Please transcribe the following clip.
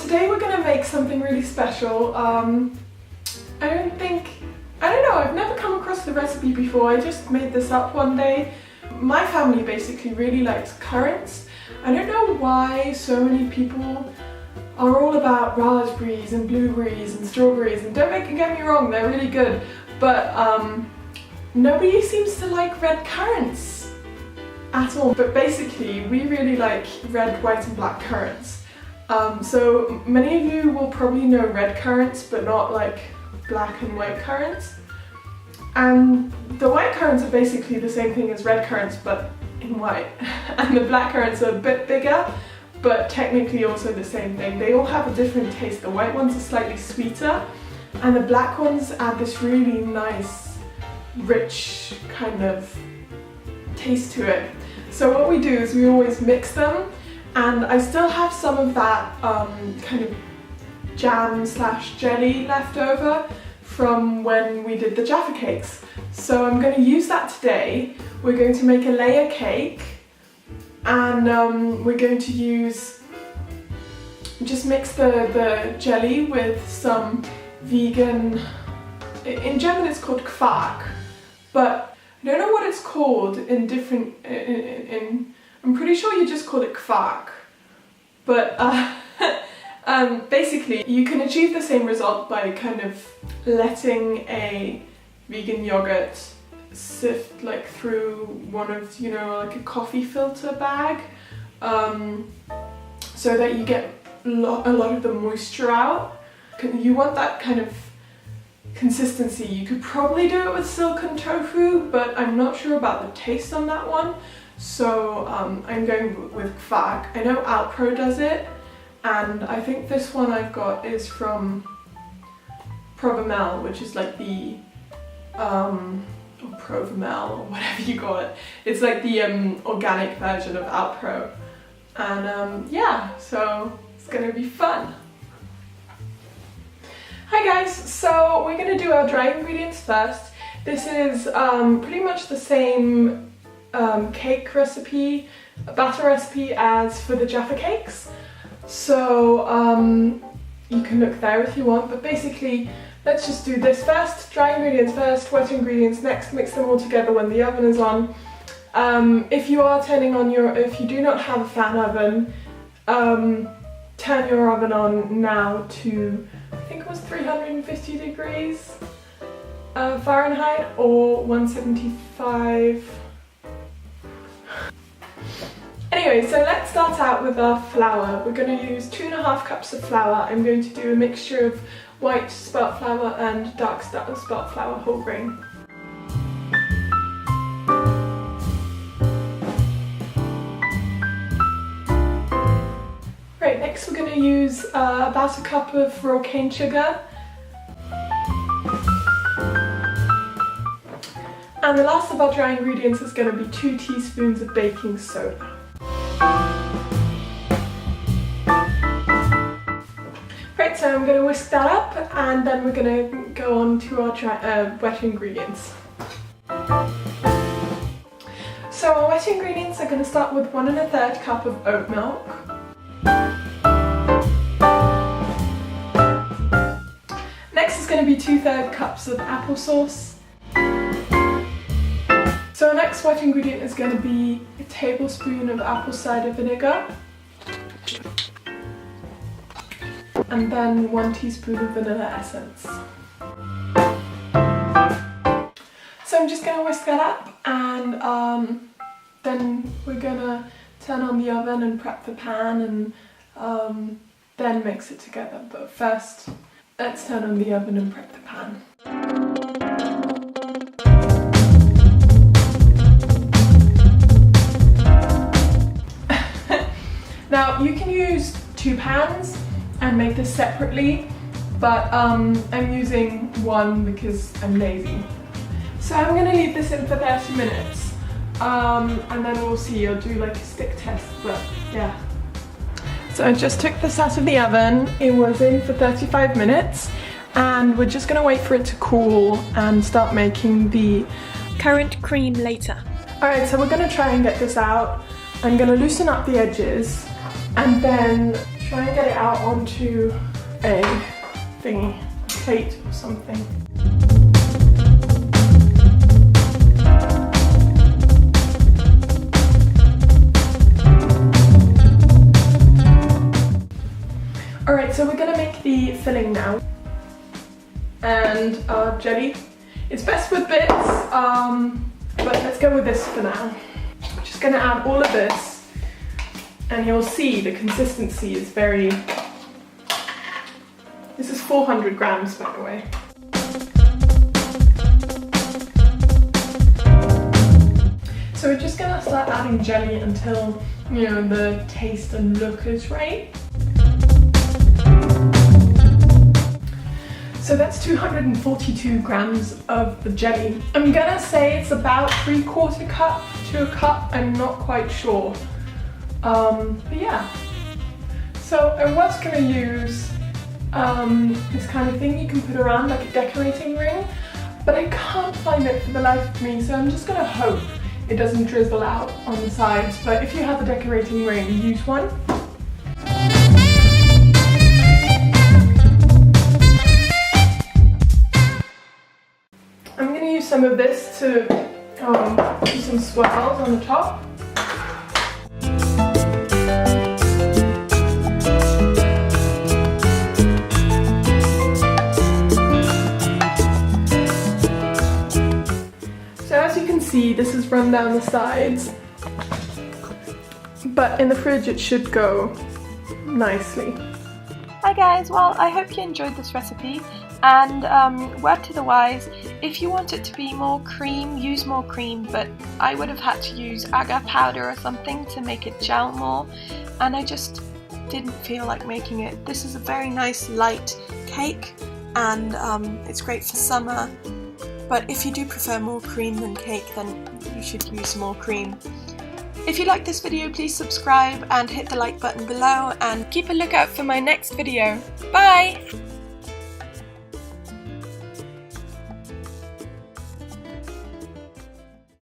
today we're going to make something really special. I don't know, I've never come across the recipe before. I just made this up one day. My family basically really likes currants. I don't know why so many people are all about raspberries and blueberries and strawberries, and don't get me wrong, they're really good, but nobody seems to like red currants at all. But basically we really like red, white and black currants. So many of you will probably know red currants, but not like black and white currants. And the white currants are basically the same thing as red currants, but in white. And the black currants are a bit bigger, but technically also the same thing. They all have a different taste. The white ones are slightly sweeter, and the black ones add this really nice, rich kind of taste to it. So what we do is we always mix them, and I still have some of that kind of jam slash jelly left over from when we did the Jaffa cakes. So I'm going to use that today. We're going to make a layer cake, and we're going to just mix the jelly with some vegan, in German it's called quark, but I don't know what it's called in different, I'm pretty sure you just call it quark, but basically you can achieve the same result by kind of letting a vegan yogurt sift like through one of, you know, like a coffee filter bag, so that you get a lot of the moisture out. You want that kind of consistency. You could probably do it with silken tofu, but I'm not sure about the taste on that one, so I'm going with quark. I know Alpro does it, and I think this one I've got is from Provamel, which is like the or Provamel or whatever you call it. It's like the organic version of Alpro, and yeah, so it's gonna be fun. Hi guys, so we're going to do our dry ingredients first. This is pretty much the same cake recipe, batter recipe as for the Jaffa cakes. So you can look there if you want, but basically let's just do this first. Dry ingredients first, wet ingredients next, mix them all together when the oven is on. If you are turning on if you do not have a fan oven, turn your oven on now to, I think it was 350 degrees Fahrenheit or 175. Anyway, so let's start out with our flour. We're going to use 2.5 cups of flour. I'm going to do a mixture of white spelt flour and dark spelt flour whole grain. Right, next we're going to use about a cup of raw cane sugar. And the last of our dry ingredients is going to be 2 teaspoons of baking soda. Right, so I'm going to whisk that up, and then we're going to go on to our wet ingredients. So our wet ingredients are going to start with 1 1/3 cup of oat milk. Next is going to be 2/3 cups of applesauce. So our next wet ingredient is going to be a tablespoon of apple cider vinegar, and then 1 teaspoon of vanilla essence. So I'm just going to whisk that up, and then we're going to turn on the oven and prep the pan, and then mix it together. But first, let's turn on the oven and prep the pan. Now you can use 2 pans and make this separately, but I'm using one because I'm lazy. So I'm going to leave this in for 30 minutes, and then we'll see. I'll do like a stick test, but yeah. So I just took this out of the oven. It was in for 35 minutes, and we're just going to wait for it to cool and start making the currant cream later. Alright, so we're going to try and get this out. I'm going to loosen up the edges and then try and get it out onto a thingy, a plate or something. Alright, so we're going to make the filling now. And our jelly. It's best with bits, but let's go with this for now. I'm just going to add all of this, and you'll see the consistency is very... This is 400 grams, by the way. So we're just going to start adding jelly until, you know, the taste and look is right. So that's 242 grams of the jelly. I'm gonna say it's about 3/4 cup to a cup, I'm not quite sure. But yeah. So I was gonna use this kind of thing you can put around like a decorating ring, but I can't find it for the life of me, so I'm just gonna hope it doesn't drizzle out on the sides. But if you have a decorating ring, use one. Some of this to do some swirls on the top. So as you can see, this is run down the sides, but in the fridge it should go nicely. Hi guys, well I hope you enjoyed this recipe, and word to the wise, if you want it to be more cream, use more cream, but I would have had to use agar powder or something to make it gel more, and I just didn't feel like making it. This is a very nice light cake, and it's great for summer, but if you do prefer more cream than cake, then you should use more cream. If you like this video, please subscribe and hit the like button below, and keep a lookout for my next video. Bye!